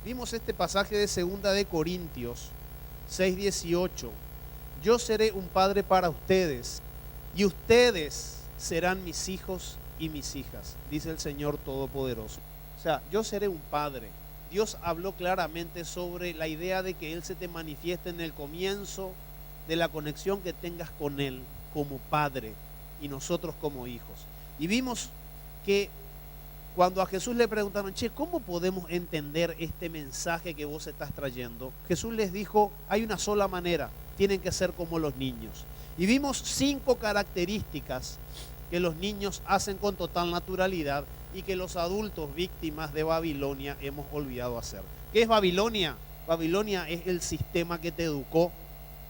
Vimos este pasaje de 2 Corintios 6:18. Yo seré un padre para ustedes y ustedes serán mis hijos y mis hijas, dice el Señor Todopoderoso. O sea, yo seré un padre. Dios habló claramente sobre la idea de que Él se te manifieste en el comienzo de la conexión que tengas con Él como padre y nosotros como hijos. Y vimos que cuando a Jesús le preguntaron, che, ¿cómo podemos entender este mensaje que vos estás trayendo? Jesús les dijo, hay una sola manera, tienen que ser como los niños. Y vimos 5 características que los niños hacen con total naturalidad y que los adultos víctimas de Babilonia hemos olvidado hacer. ¿Qué es Babilonia? Babilonia es el sistema que te educó,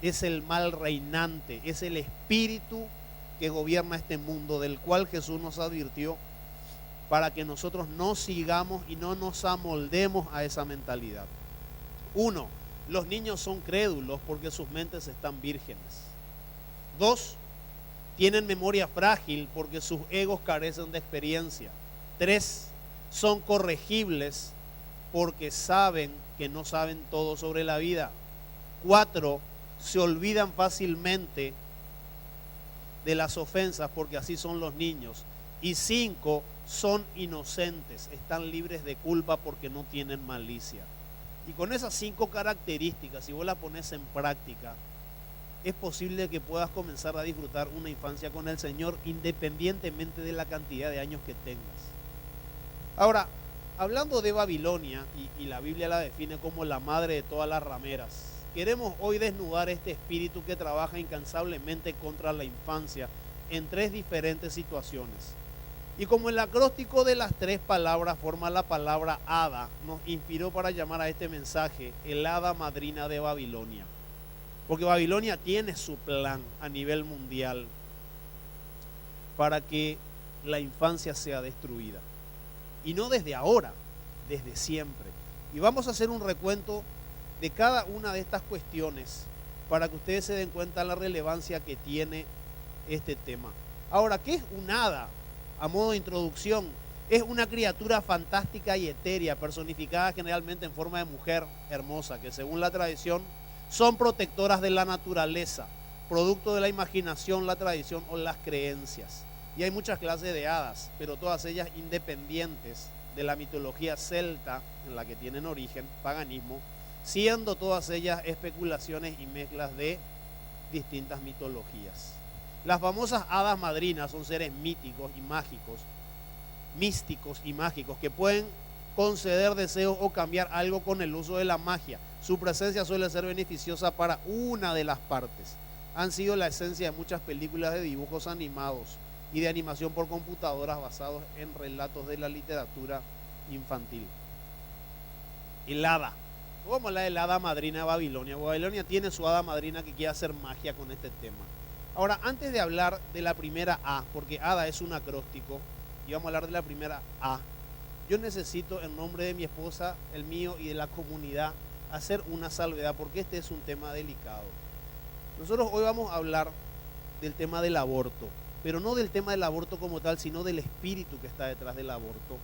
es el mal reinante, es el espíritu que gobierna este mundo, del cual Jesús nos advirtió para que nosotros no sigamos y no nos amoldemos a esa mentalidad. 1, los niños son crédulos porque sus mentes están vírgenes. 2, tienen memoria frágil porque sus egos carecen de experiencia. 3, son corregibles porque saben que no saben todo sobre la vida. 4, se olvidan fácilmente de las ofensas porque así son los niños. Y 5, son inocentes, están libres de culpa porque no tienen malicia. Y con esas 5 características, si vos las pones en práctica, es posible que puedas comenzar a disfrutar una infancia con el Señor independientemente de la cantidad de años que tengas. Ahora, hablando de Babilonia, y la Biblia la define como la madre de todas las rameras, queremos hoy desnudar este espíritu que trabaja incansablemente contra la infancia en 3 diferentes situaciones. Y como el acróstico de las 3 palabras forma la palabra hada, nos inspiró para llamar a este mensaje el hada madrina de Babilonia. Porque Babilonia tiene su plan a nivel mundial para que la infancia sea destruida. Y no desde ahora, desde siempre. Y vamos a hacer un recuento de cada una de estas cuestiones para que ustedes se den cuenta de la relevancia que tiene este tema. Ahora, ¿qué es un hada? A modo de introducción, es una criatura fantástica y etérea, personificada generalmente en forma de mujer hermosa, que según la tradición son protectoras de la naturaleza, producto de la imaginación, la tradición o las creencias. Y hay muchas clases de hadas, pero todas ellas independientes de la mitología celta en la que tienen origen, paganismo, siendo todas ellas especulaciones y mezclas de distintas mitologías. Las famosas hadas madrinas son seres místicos y mágicos, que pueden conceder deseos o cambiar algo con el uso de la magia. Su presencia suele ser beneficiosa para una de las partes. Han sido la esencia de muchas películas de dibujos animados y de animación por computadoras basados en relatos de la literatura infantil. El hada. Vamos a hablar de la hada madrina de Babilonia. Babilonia tiene su hada madrina que quiere hacer magia con este tema. Ahora, antes de hablar de la primera A, porque hada es un acróstico, y vamos a hablar de la primera A, yo necesito, en nombre de mi esposa, el mío y de la comunidad, hacer una salvedad, porque este es un tema delicado. Nosotros hoy vamos a hablar del tema del aborto, pero no del tema del aborto como tal, sino del espíritu que está detrás del aborto,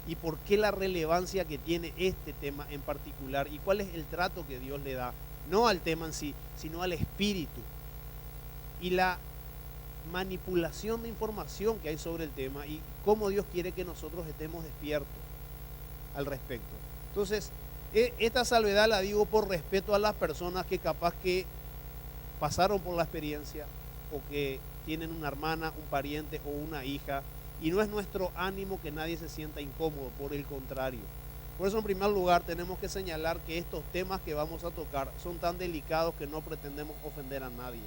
y por qué la relevancia que tiene este tema en particular, y cuál es el trato que Dios le da, no al tema en sí, sino al espíritu. Y la manipulación de información que hay sobre el tema y cómo Dios quiere que nosotros estemos despiertos al respecto. Entonces, esta salvedad la digo por respeto a las personas que capaz que pasaron por la experiencia o que tienen una hermana, un pariente o una hija, y no es nuestro ánimo que nadie se sienta incómodo, por el contrario. Por eso, en primer lugar, tenemos que señalar que estos temas que vamos a tocar son tan delicados que no pretendemos ofender a nadie.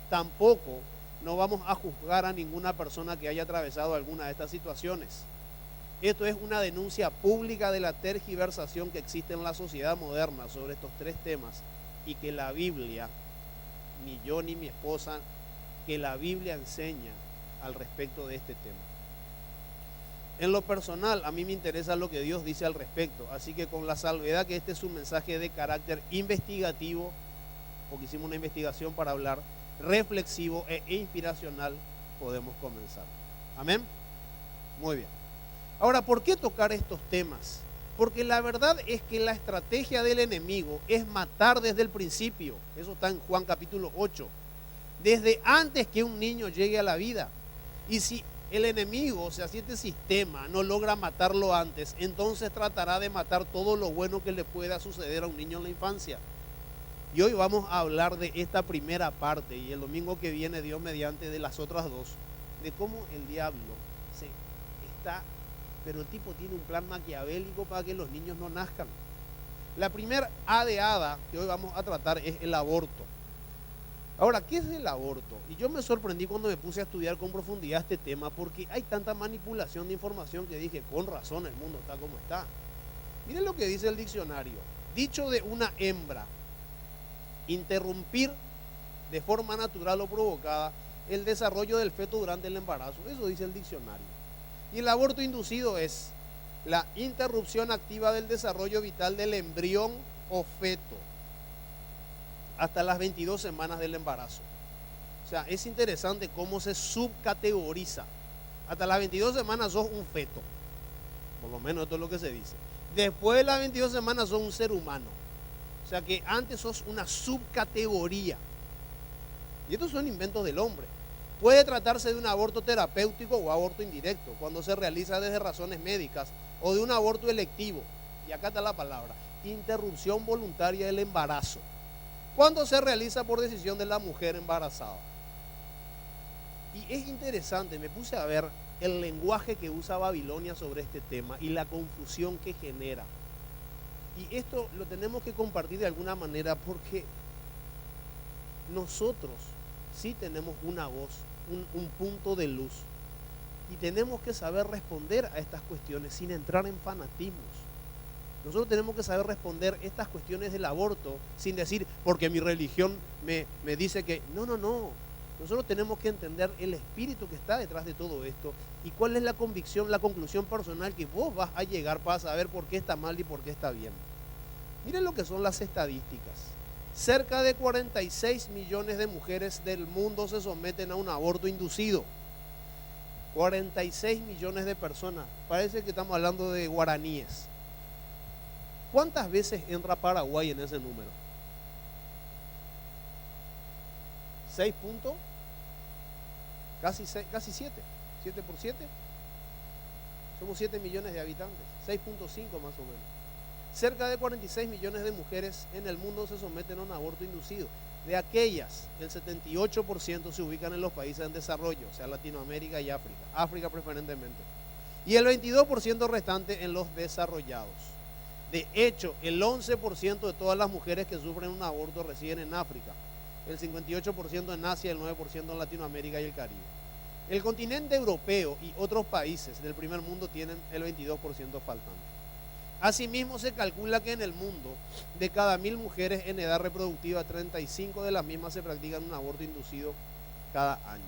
Tampoco no vamos a juzgar a ninguna persona que haya atravesado alguna de estas situaciones. Esto es una denuncia pública de la tergiversación que existe en la sociedad moderna sobre estos 3 temas, y que la Biblia, ni yo ni mi esposa, que la Biblia enseña al respecto de este tema. En lo personal, a mí me interesa lo que Dios dice al respecto, así que con la salvedad que este es un mensaje de carácter investigativo, porque hicimos una investigación para hablar, reflexivo e inspiracional, podemos comenzar. ¿Amén? Muy bien. Ahora, ¿por qué tocar estos temas? Porque la verdad es que la estrategia del enemigo es matar desde el principio. Eso está en Juan capítulo 8. Desde antes que un niño llegue a la vida. Y si el enemigo, o sea, si este sistema no logra matarlo antes, entonces tratará de matar todo lo bueno que le pueda suceder a un niño en la infancia. Y hoy vamos a hablar de esta primera parte y el domingo que viene, Dios mediante, de las otras dos, de cómo el diablo se está, pero el tipo tiene un plan maquiavélico para que los niños no nazcan. La primera A de hada que hoy vamos a tratar es el aborto. Ahora, ¿qué es el aborto? Y yo me sorprendí cuando me puse a estudiar con profundidad este tema porque hay tanta manipulación de información que dije, con razón el mundo está como está. Miren lo que dice el diccionario. Dicho de una hembra, interrumpir de forma natural o provocada el desarrollo del feto durante el embarazo. Eso dice el diccionario. Y el aborto inducido es la interrupción activa del desarrollo vital del embrión o feto hasta las 22 semanas del embarazo. O sea, es interesante cómo se subcategoriza. Hasta las 22 semanas sos un feto. Por lo menos esto es lo que se dice. Después de las 22 semanas sos un ser humano. O sea que antes sos una subcategoría. Y estos son inventos del hombre. Puede tratarse de un aborto terapéutico o aborto indirecto, cuando se realiza desde razones médicas, o de un aborto electivo. Y acá está la palabra, interrupción voluntaria del embarazo, cuando se realiza por decisión de la mujer embarazada. Y es interesante, me puse a ver el lenguaje que usa Babilonia sobre este tema y la confusión que genera. Y esto lo tenemos que compartir de alguna manera porque nosotros sí tenemos una voz, un punto de luz. Y tenemos que saber responder a estas cuestiones sin entrar en fanatismos. Nosotros tenemos que saber responder estas cuestiones del aborto sin decir, porque mi religión me dice que... No. Nosotros tenemos que entender el espíritu que está detrás de todo esto y cuál es la convicción, la conclusión personal que vos vas a llegar para saber por qué está mal y por qué está bien. Miren lo que son las estadísticas. Cerca de 46 millones de mujeres del mundo se someten a un aborto inducido. 46 millones de personas. Parece que estamos hablando de guaraníes. ¿Cuántas veces entra Paraguay en ese número? 6 puntos. Casi 7. 7 por 7. Somos 7 millones de habitantes. 6.5 más o menos. Cerca de 46 millones de mujeres en el mundo se someten a un aborto inducido. De aquellas, el 78% se ubican en los países en desarrollo, o sea, Latinoamérica y África. África preferentemente. Y el 22% restante en los desarrollados. De hecho, el 11% de todas las mujeres que sufren un aborto residen en África. El 58% en Asia, el 9% en Latinoamérica y el Caribe. El continente europeo y otros países del primer mundo tienen el 22% faltante. Asimismo, se calcula que en el mundo, de cada 1000 mujeres en edad reproductiva, 35 de las mismas se practican un aborto inducido cada año.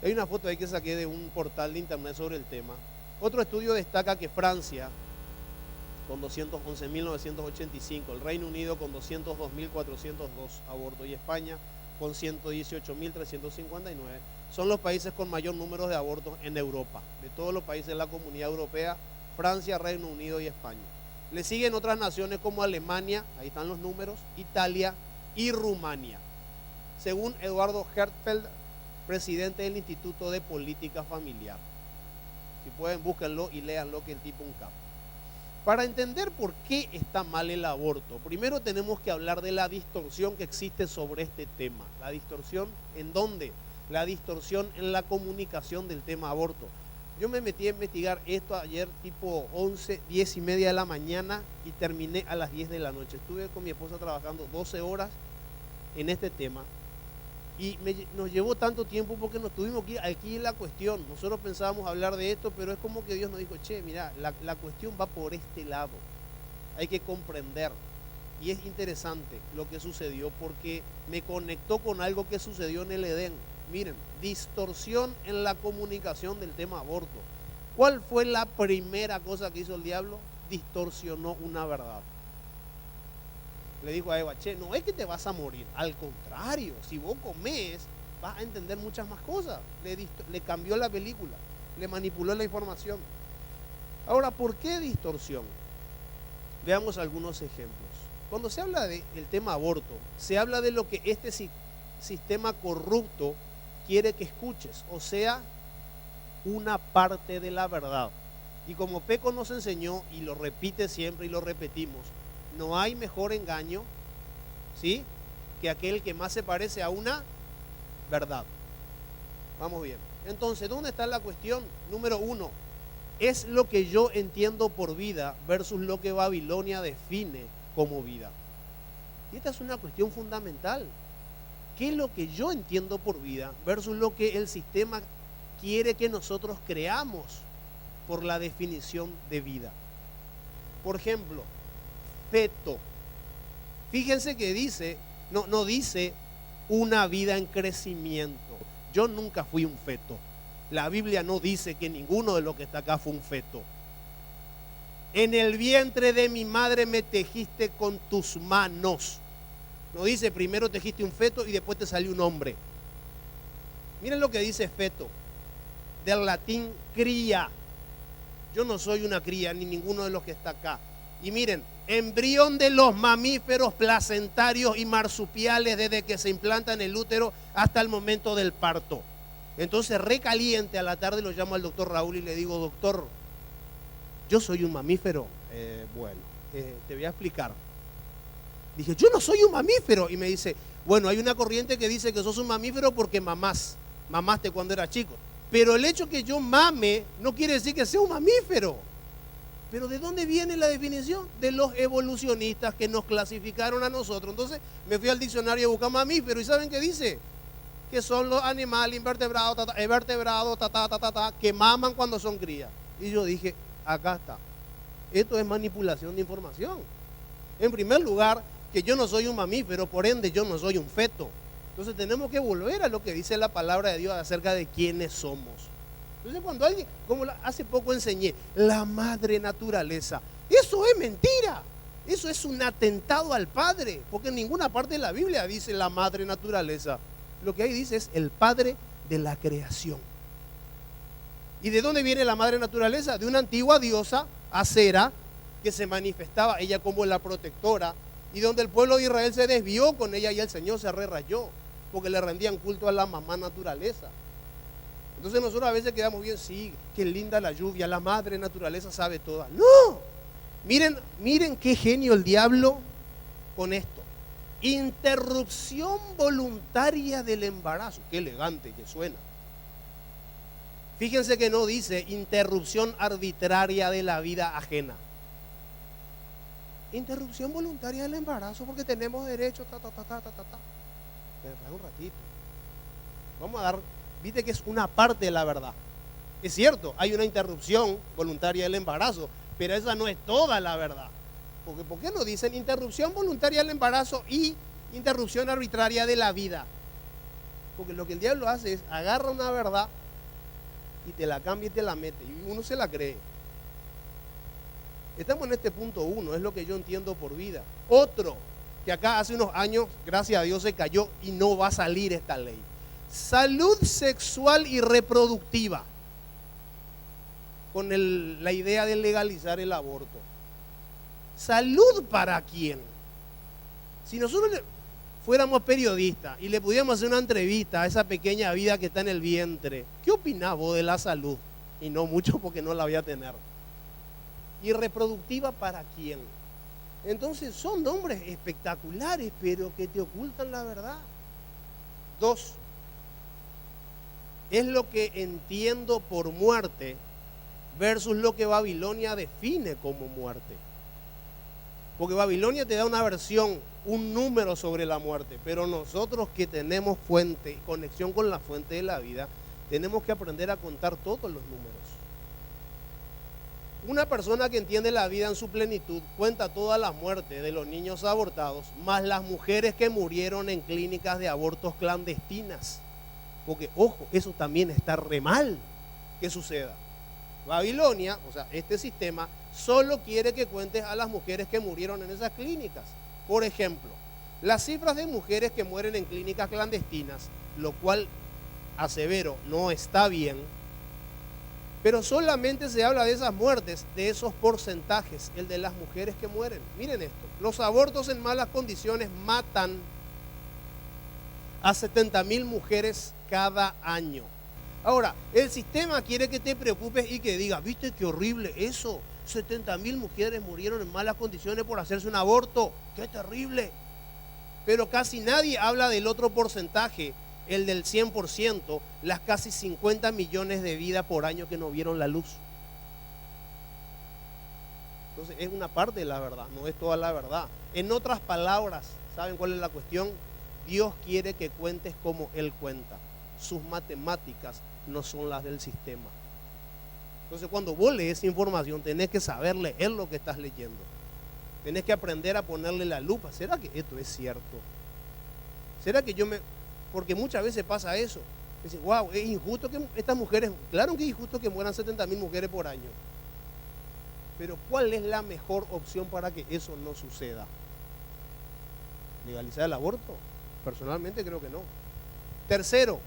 Hay una foto ahí que saqué de un portal de internet sobre el tema. Otro estudio destaca que Francia, con 211.985, el Reino Unido con 202.402 abortos y España con 118.359 son los países con mayor número de abortos en Europa. De todos los países de la Comunidad Europea, Francia, Reino Unido y España. Le siguen otras naciones como Alemania, ahí están los números, Italia y Rumania. Según Eduardo Hertfeld, presidente del Instituto de Política Familiar. Si pueden, búsquenlo y léanlo, que el tipo un capo. Para entender por qué está mal el aborto, primero tenemos que hablar de la distorsión que existe sobre este tema. ¿La distorsión en dónde? La distorsión en la comunicación del tema aborto. Yo me metí a investigar esto ayer tipo 11, 10 y media de la mañana y terminé a las 10 de la noche. Estuve con mi esposa trabajando 12 horas en este tema y nos llevó tanto tiempo porque nos tuvimos que ir aquí en la cuestión. Nosotros pensábamos hablar de esto, pero es como que Dios nos dijo, che, mira, la cuestión va por este lado. Hay que comprender. Y es interesante lo que sucedió porque me conectó con algo que sucedió en el Edén. Miren, distorsión en la comunicación del tema aborto. ¿Cuál fue la primera cosa que hizo el diablo? Distorsionó una verdad. Le dijo a Eva, che, no es que te vas a morir, al contrario, si vos comés, vas a entender muchas más cosas. Le cambió la película, le manipuló la información. Ahora, ¿por qué distorsión? Veamos algunos ejemplos. Cuando se habla del tema aborto, se habla de lo que este sistema corrupto quiere que escuches, o sea, una parte de la verdad. Y como Peco nos enseñó, y lo repite siempre y lo repetimos, no hay mejor engaño, ¿sí?, que aquel que más se parece a una verdad. Vamos bien. Entonces, ¿dónde está la cuestión? Número 1, es lo que yo entiendo por vida versus lo que Babilonia define como vida. Y esta es una cuestión fundamental. ¿Qué es lo que yo entiendo por vida versus lo que el sistema quiere que nosotros creamos por la definición de vida? Por ejemplo, feto. Fíjense que dice, no dice una vida en crecimiento. Yo nunca fui un feto. La Biblia no dice que ninguno de los que está acá fue un feto. En el vientre de mi madre me tejiste con tus manos. No dice primero tejiste un feto y después te salió un hombre. Miren lo que dice feto, del latín cría. Yo no soy una cría, ni ninguno de los que está acá. Y miren, embrión de los mamíferos placentarios y marsupiales desde que se implanta en el útero hasta el momento del parto. Entonces, recaliente, a la tarde lo llamo al doctor Raúl y le digo, doctor, yo soy un mamífero. Te voy a explicar. Dije, yo no soy un mamífero. Y me dice, bueno, hay una corriente que dice que sos un mamífero porque mamaste cuando era chico. Pero el hecho que yo mame no quiere decir que sea un mamífero. Pero ¿de dónde viene la definición? De los evolucionistas que nos clasificaron a nosotros. Entonces me fui al diccionario a buscar mamífero y ¿saben qué dice? Que son los animales invertebrados, vertebrados, que maman cuando son crías. Y yo dije, acá está. Esto es manipulación de información. En primer lugar, que yo no soy un mamífero, por ende yo no soy un feto. Entonces tenemos que volver a lo que dice la palabra de Dios acerca de quiénes somos. Entonces cuando alguien, como hace poco enseñé, la madre naturaleza, eso es mentira. Eso es un atentado al Padre, porque en ninguna parte de la Biblia dice la madre naturaleza. Lo que ahí dice es el Padre de la creación. ¿Y de dónde viene la madre naturaleza? De una antigua diosa, Acera, que se manifestaba ella como la protectora, y donde el pueblo de Israel se desvió con ella y el Señor se rayó, porque le rendían culto a la mamá naturaleza. Entonces nosotros a veces quedamos bien, sí, qué linda la lluvia, la madre naturaleza sabe toda. No, miren qué genio el diablo con esto. Interrupción voluntaria del embarazo, qué elegante que suena. Fíjense que no dice interrupción arbitraria de la vida ajena. Interrupción voluntaria del embarazo porque tenemos derecho, un ratito. Vamos a dar, viste que es una parte de la verdad. Es cierto, hay una interrupción voluntaria del embarazo, pero esa no es toda la verdad. Porque ¿por qué no dicen interrupción voluntaria del embarazo y interrupción arbitraria de la vida? Porque lo que el diablo hace es agarra una verdad y te la cambia y te la mete, y uno se la cree. Estamos en este punto 1, es lo que yo entiendo por vida. Otro, que acá hace unos años, gracias a Dios, se cayó y no va a salir esta ley. Salud sexual y reproductiva, con la idea de legalizar el aborto. ¿Salud para quién? Si nosotros fuéramos periodistas y le pudiéramos hacer una entrevista a esa pequeña vida que está en el vientre, ¿qué opinás vos de la salud? Y no mucho porque no la voy a tener. ¿Y reproductiva para quién? Entonces son nombres espectaculares, pero que te ocultan la verdad. 2, es lo que entiendo por muerte versus lo que Babilonia define como muerte. Porque Babilonia te da una versión, un número sobre la muerte, pero nosotros que tenemos fuente, conexión con la fuente de la vida, tenemos que aprender a contar todos los números. Una persona que entiende la vida en su plenitud cuenta todas las muertes de los niños abortados, más las mujeres que murieron en clínicas de abortos clandestinas. Porque, ojo, eso también está re mal que suceda. Babilonia, o sea, este sistema, solo quiere que cuentes a las mujeres que murieron en esas clínicas. Por ejemplo, las cifras de mujeres que mueren en clínicas clandestinas, lo cual, asevero, no está bien, Pero solamente se habla de esas muertes, de esos porcentajes, el de las mujeres que mueren. Miren esto, los abortos en malas condiciones matan a 70.000 mujeres cada año. Ahora, el sistema quiere que te preocupes y que digas, ¿viste qué horrible eso? 70.000 mujeres murieron en malas condiciones por hacerse un aborto. ¡Qué terrible! Pero casi nadie habla del otro porcentaje, el del 100%, las casi 50 millones de vidas por año que no vieron la luz. Entonces es una parte de la verdad, no es toda la verdad. En otras palabras, ¿saben cuál es la cuestión? Dios quiere que cuentes como Él cuenta. Sus matemáticas no son las del sistema. Entonces cuando vos lees información tenés que saber leer lo que estás leyendo. Tenés que aprender a ponerle la lupa. ¿Será que esto es cierto? ¿Será que porque muchas veces pasa eso. Dice, wow, es injusto que estas mujeres, claro que es injusto que mueran 70.000 mujeres por año. Pero ¿cuál es la mejor opción para que eso no suceda? ¿Legalizar el aborto? Personalmente creo que no. Tercero,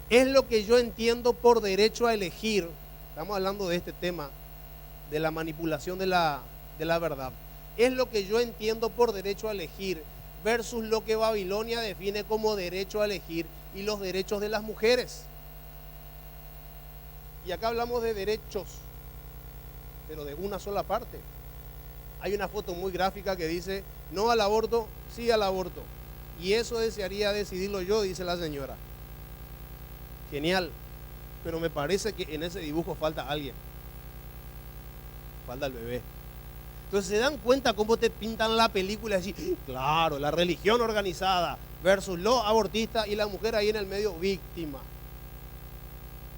es lo que yo entiendo por derecho a elegir. Estamos hablando de este tema, de la manipulación de la verdad. Es lo que yo entiendo por derecho a elegir versus lo que Babilonia define como derecho a elegir y los derechos de las mujeres. Y acá hablamos de derechos, pero de una sola parte. Hay una foto muy gráfica que dice, no al aborto, sí al aborto. Y eso desearía decidirlo yo, dice la señora. Genial, pero me parece que en ese dibujo falta alguien. Falta el bebé. Entonces se dan cuenta cómo te pintan la película así, claro, la religión organizada versus los abortistas y la mujer ahí en el medio víctima.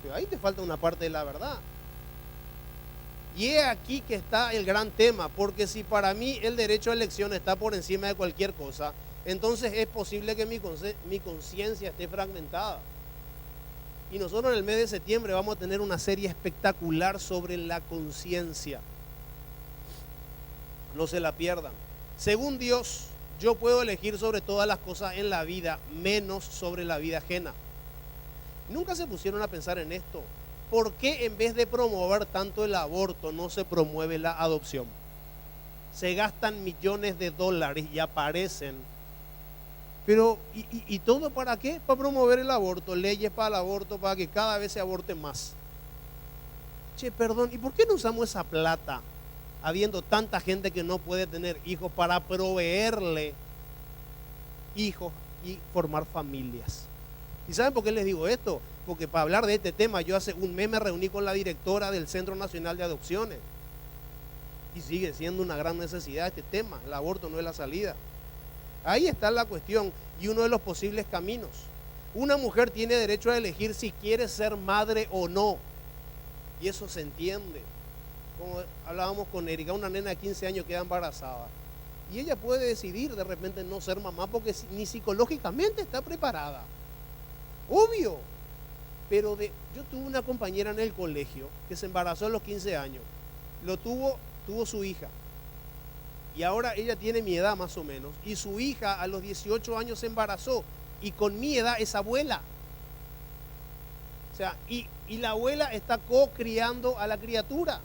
Pero ahí te falta una parte de la verdad. Y es aquí que está el gran tema, porque si para mí el derecho a elección está por encima de cualquier cosa, entonces es posible que mi conciencia esté fragmentada. Y nosotros en el mes de septiembre vamos a tener una serie espectacular sobre la conciencia. No se la pierdan. Según Dios, yo puedo elegir sobre todas las cosas en la vida, menos sobre la vida ajena. Nunca se pusieron a pensar en esto. ¿Por qué en vez de promover tanto el aborto no se promueve la adopción? Se gastan millones de dólares y aparecen. Pero, ¿y todo para qué? Para promover el aborto, leyes para el aborto, para que cada vez se aborte más. Che, perdón, ¿y por qué no usamos esa plata, habiendo tanta gente que no puede tener hijos, para proveerle hijos y formar familias? ¿Y saben por qué les digo esto? Porque para hablar de este tema, yo hace un mes me reuní con la directora del Centro Nacional de Adopciones. Y sigue siendo una gran necesidad este tema. El aborto no es la salida. Ahí está la cuestión y uno de los posibles caminos. Una mujer tiene derecho a elegir si quiere ser madre o no. Y eso se entiende. Como hablábamos con Erika, una nena de 15 años queda embarazada. Y ella puede decidir de repente no ser mamá porque ni psicológicamente está preparada. Obvio. Pero yo tuve una compañera en el colegio que se embarazó a los 15 años. Tuvo su hija. Y ahora ella tiene mi edad más o menos. Y su hija a los 18 años se embarazó. Y con mi edad es abuela. O sea, y la abuela está co-criando a la criatura.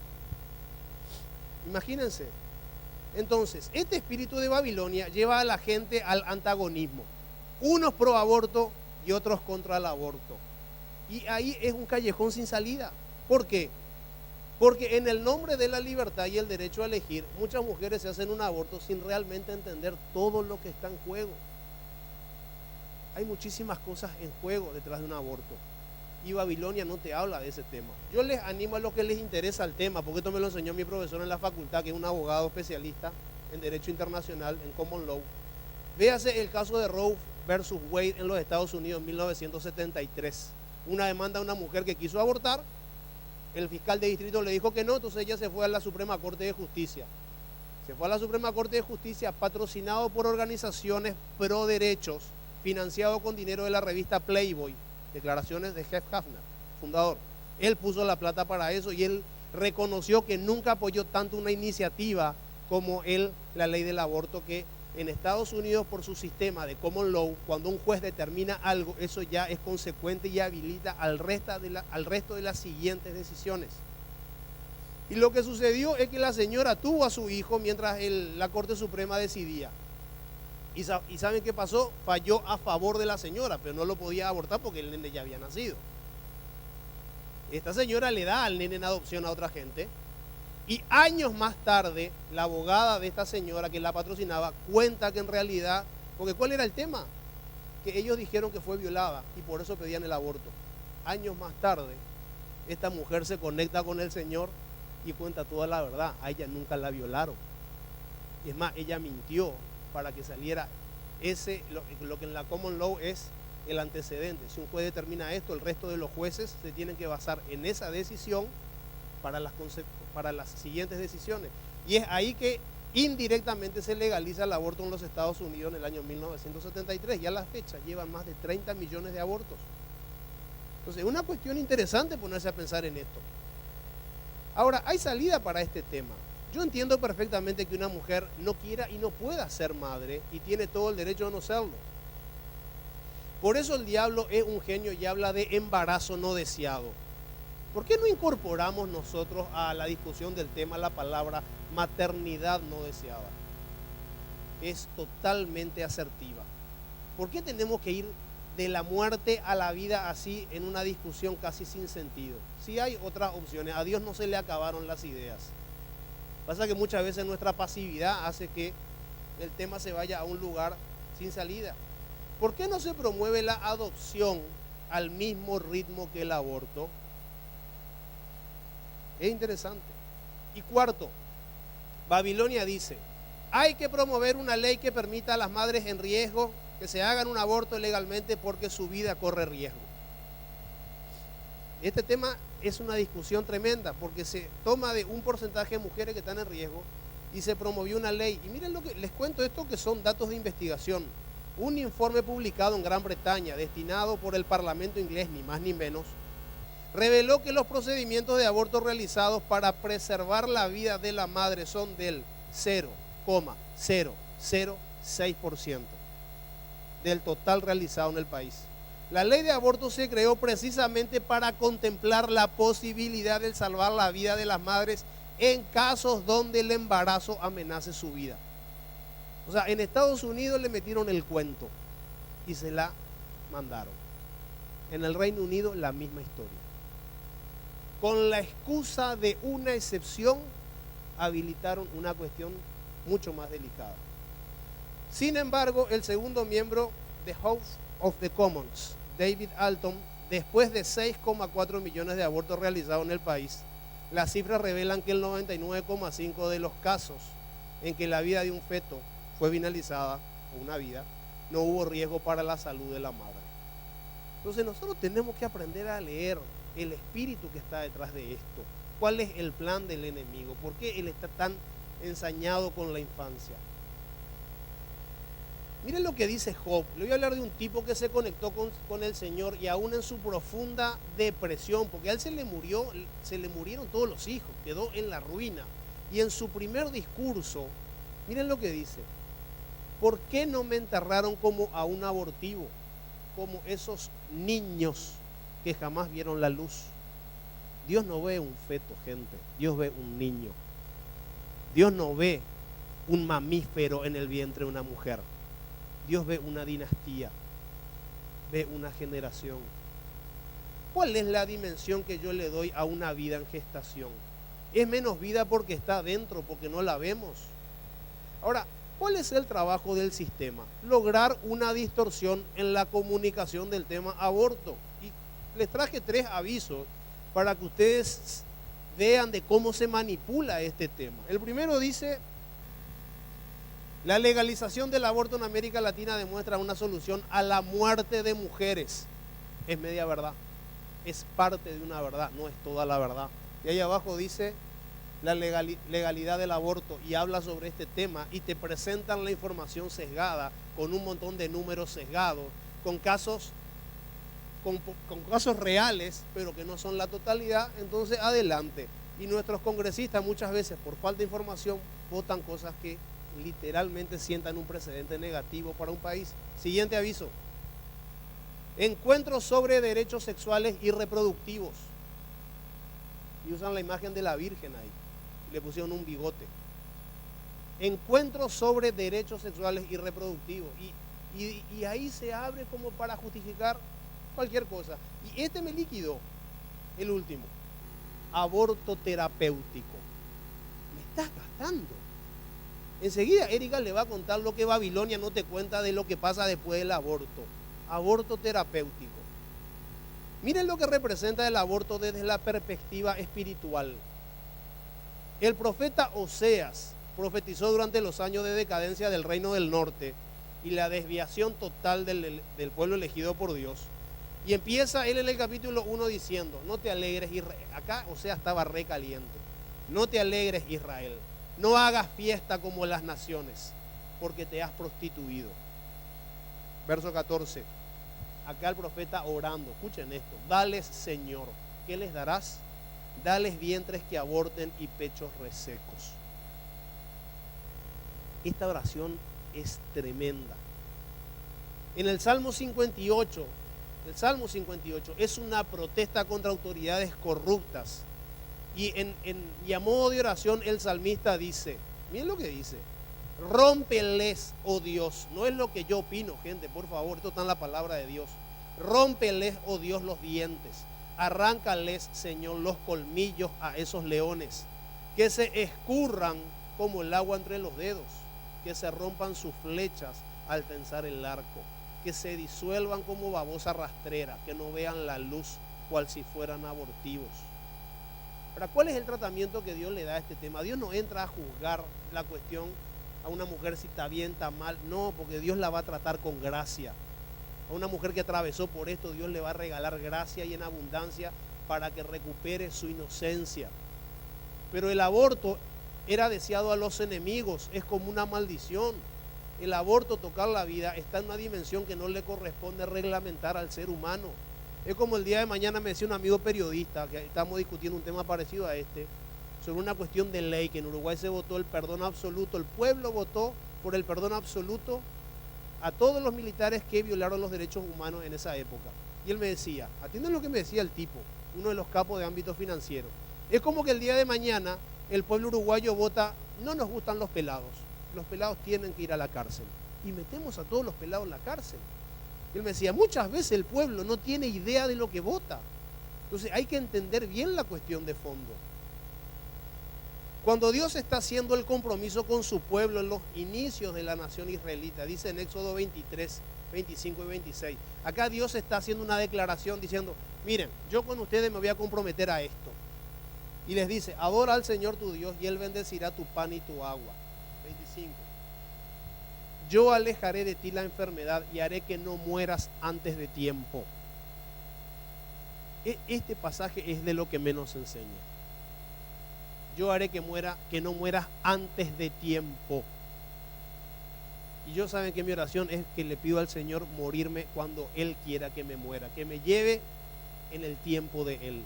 Imagínense. Entonces, este espíritu de Babilonia lleva a la gente al antagonismo. Unos pro aborto y otros contra el aborto. Y ahí es un callejón sin salida. ¿Por qué? Porque en el nombre de la libertad y el derecho a elegir, muchas mujeres se hacen un aborto sin realmente entender todo lo que está en juego. Hay muchísimas cosas en juego detrás de un aborto. Y Babilonia no te habla de ese tema. Yo les animo a los que les interesa el tema, porque esto me lo enseñó mi profesor en la facultad, que es un abogado especialista en Derecho Internacional, en Common Law. Véase el caso de Roe versus Wade en los Estados Unidos en 1973. Una demanda de una mujer que quiso abortar. El fiscal de distrito le dijo que no, entonces ella se fue a la Suprema Corte de Justicia. Se fue a la Suprema Corte de Justicia patrocinado por organizaciones pro derechos, financiado con dinero de la revista Playboy, declaraciones de Jeff Hafner, fundador. Él puso la plata para eso y él reconoció que nunca apoyó tanto una iniciativa como la ley del aborto, que En Estados Unidos, por su sistema de common law, cuando un juez determina algo, eso ya es consecuente y habilita al resto de las siguientes decisiones. Y lo que sucedió es que la señora tuvo a su hijo mientras la Corte Suprema decidía. ¿Y saben qué pasó? Falló a favor de la señora, pero no lo podía abortar porque el nene ya había nacido. Esta señora le da al nene en adopción a otra gente. Y años más tarde, la abogada de esta señora que la patrocinaba cuenta que en realidad, porque ¿cuál era el tema? Que ellos dijeron que fue violada y por eso pedían el aborto. Años más tarde, esta mujer se conecta con el Señor y cuenta toda la verdad. A ella nunca la violaron. Y es más, ella mintió para que saliera lo que en la common law es el antecedente. Si un juez determina esto, el resto de los jueces se tienen que basar en esa decisión para las siguientes decisiones. Y es ahí que indirectamente se legaliza el aborto en los Estados Unidos en el año 1973. Ya a la fecha llevan más de 30 millones de abortos. Entonces es una cuestión interesante ponerse a pensar en esto. Ahora, hay salida para este tema. Yo entiendo perfectamente que una mujer no quiera y no pueda ser madre y tiene todo el derecho a no serlo. Por eso el diablo es un genio y habla de embarazo no deseado. ¿Por qué no incorporamos nosotros a la discusión del tema la palabra maternidad no deseada? Es totalmente asertiva. ¿Por qué tenemos que ir de la muerte a la vida así en una discusión casi sin sentido? Si hay otras opciones, a Dios no se le acabaron las ideas. Pasa que muchas veces nuestra pasividad hace que el tema se vaya a un lugar sin salida. ¿Por qué no se promueve la adopción al mismo ritmo que el aborto? Es interesante. Y cuarto, Babilonia dice, hay que promover una ley que permita a las madres en riesgo que se hagan un aborto legalmente porque su vida corre riesgo. Este tema es una discusión tremenda porque se toma de un porcentaje de mujeres que están en riesgo y se promovió una ley. Y miren lo que les cuento, esto que son datos de investigación. Un informe publicado en Gran Bretaña, destinado por el Parlamento inglés, ni más ni menos, reveló que los procedimientos de aborto realizados para preservar la vida de la madre son del 0,006% del total realizado en el país. La ley de aborto se creó precisamente para contemplar la posibilidad de salvar la vida de las madres en casos donde el embarazo amenace su vida. O sea, en Estados Unidos le metieron el cuento y se la mandaron. En el Reino Unido la misma historia. Con la excusa de una excepción, habilitaron una cuestión mucho más delicada. Sin embargo, el segundo miembro de House of the Commons, David Alton, después de 6,4 millones de abortos realizados en el país, las cifras revelan que el 99,5% de los casos en que la vida de un feto fue finalizada, o una vida, no hubo riesgo para la salud de la madre. Entonces nosotros tenemos que aprender a leer el espíritu que está detrás de esto. ¿Cuál es el plan del enemigo? ¿Por qué él está tan ensañado con la infancia? Miren lo que dice Job. Le voy a hablar de un tipo que se conectó con el Señor y aún en su profunda depresión, porque a él se le murieron todos los hijos, quedó en la ruina. Y en su primer discurso, miren lo que dice. ¿Por qué no me enterraron como a un abortivo? Como esos niños que jamás vieron la luz. Dios no ve un feto, gente. Dios ve un niño. Dios no ve un mamífero en el vientre de una mujer. Dios ve una dinastía. Ve una generación. ¿Cuál es la dimensión que yo le doy a una vida en gestación? ¿Es menos vida porque está adentro, porque no la vemos? Ahora, ¿cuál es el trabajo del sistema? Lograr una distorsión en la comunicación del tema aborto. Y les traje 3 avisos para que ustedes vean de cómo se manipula este tema. El primero dice, la legalización del aborto en América Latina demuestra una solución a la muerte de mujeres. Es media verdad, es parte de una verdad, no es toda la verdad. Y ahí abajo dice la legalidad del aborto y habla sobre este tema y te presentan la información sesgada con un montón de números sesgados, con casos reales, pero que no son la totalidad. Entonces adelante. Y nuestros congresistas muchas veces por falta de información votan cosas que literalmente sientan un precedente negativo para un país. Siguiente aviso. Encuentros sobre derechos sexuales y reproductivos. Y usan la imagen de la Virgen ahí. Y le pusieron un bigote. Encuentros sobre derechos sexuales y reproductivos. Y ahí se abre como para justificar cualquier cosa. Y este me liquidó, el último. Aborto terapéutico. Me estás gastando. Enseguida Erika le va a contar lo que Babilonia no te cuenta de lo que pasa después del aborto. Aborto terapéutico. Miren lo que representa el aborto desde la perspectiva espiritual. El profeta Oseas profetizó durante los años de decadencia del reino del norte y la desviación total del pueblo elegido por Dios. Y empieza él en el capítulo 1 diciendo, no te alegres Israel. Acá Oseas estaba recaliente. No te alegres Israel. No hagas fiesta como las naciones, porque te has prostituido. Verso 14. Acá el profeta orando, escuchen esto. Dales, Señor, ¿qué les darás? Dales vientres que aborten y pechos resecos. Esta oración es tremenda. En el Salmo 58, es una protesta contra autoridades corruptas. Y a modo de oración el salmista dice, miren lo que dice, rómpeles, oh Dios. No es lo que yo opino, gente, por favor, esto está en la palabra de Dios. Rómpeles, oh Dios, los dientes. Arráncales, Señor, los colmillos a esos leones. Que se escurran como el agua entre los dedos. Que se rompan sus flechas al tensar el arco. Que se disuelvan como babosa rastrera. Que no vean la luz cual si fueran abortivos. Ahora, ¿cuál es el tratamiento que Dios le da a este tema? Dios no entra a juzgar la cuestión a una mujer si está bien, está mal. No, porque Dios la va a tratar con gracia. A una mujer que atravesó por esto, Dios le va a regalar gracia y en abundancia para que recupere su inocencia. Pero el aborto era deseado a los enemigos, es como una maldición. El aborto, tocar la vida, está en una dimensión que no le corresponde reglamentar al ser humano. Es como el día de mañana me decía un amigo periodista, que estamos discutiendo un tema parecido a este, sobre una cuestión de ley, que en Uruguay se votó el perdón absoluto, el pueblo votó por el perdón absoluto a todos los militares que violaron los derechos humanos en esa época. Y él me decía, atienden lo que me decía el tipo, uno de los capos de ámbito financiero, es como que el día de mañana el pueblo uruguayo vota, no nos gustan los pelados tienen que ir a la cárcel, y metemos a todos los pelados en la cárcel. Y él me decía, muchas veces el pueblo no tiene idea de lo que vota. Entonces hay que entender bien la cuestión de fondo. Cuando Dios está haciendo el compromiso con su pueblo en los inicios de la nación israelita, dice en Éxodo 23, 25 y 26, acá Dios está haciendo una declaración diciendo, miren, yo con ustedes me voy a comprometer a esto. Y les dice, adora al Señor tu Dios y Él bendecirá tu pan y tu agua. 25. Yo alejaré de ti la enfermedad y haré que no mueras antes de tiempo. Este pasaje es de lo que menos enseña. Yo haré que no mueras antes de tiempo. Y yo saben que mi oración es que le pido al Señor morirme cuando Él quiera que me muera, que me lleve en el tiempo de Él.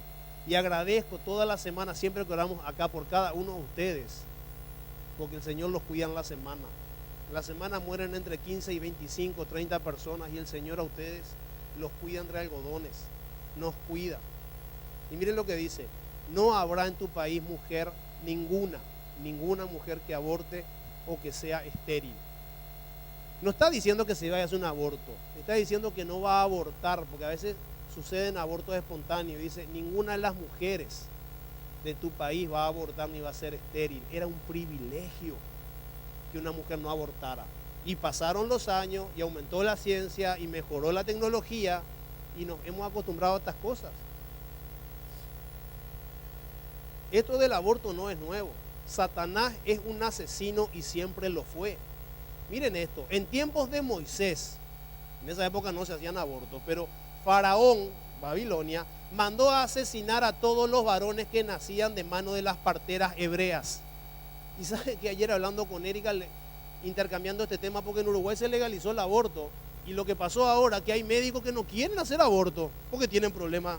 Y agradezco toda la semana, siempre que oramos acá por cada uno de ustedes, porque el Señor los cuida en la semana. En la semana mueren entre 15 y 25, 30 personas y el Señor a ustedes los cuida entre algodones, nos cuida. Y miren lo que dice, no habrá en tu país mujer, ninguna mujer que aborte o que sea estéril. No está diciendo que se vaya a hacer un aborto, está diciendo que no va a abortar, porque a veces suceden abortos espontáneos. Dice, ninguna de las mujeres de tu país va a abortar ni va a ser estéril. Era un privilegio que una mujer no abortara. Y pasaron los años y aumentó la ciencia y mejoró la tecnología y nos hemos acostumbrado a estas cosas. Esto del aborto no es nuevo. Satanás es un asesino y siempre lo fue. Miren esto, en tiempos de Moisés, en esa época no se hacían abortos, pero Faraón, Babilonia, mandó a asesinar a todos los varones que nacían de mano de las parteras hebreas. Y sabe que ayer hablando con Erika, intercambiando este tema, porque en Uruguay se legalizó el aborto, y lo que pasó ahora, que hay médicos que no quieren hacer aborto, porque tienen problemas.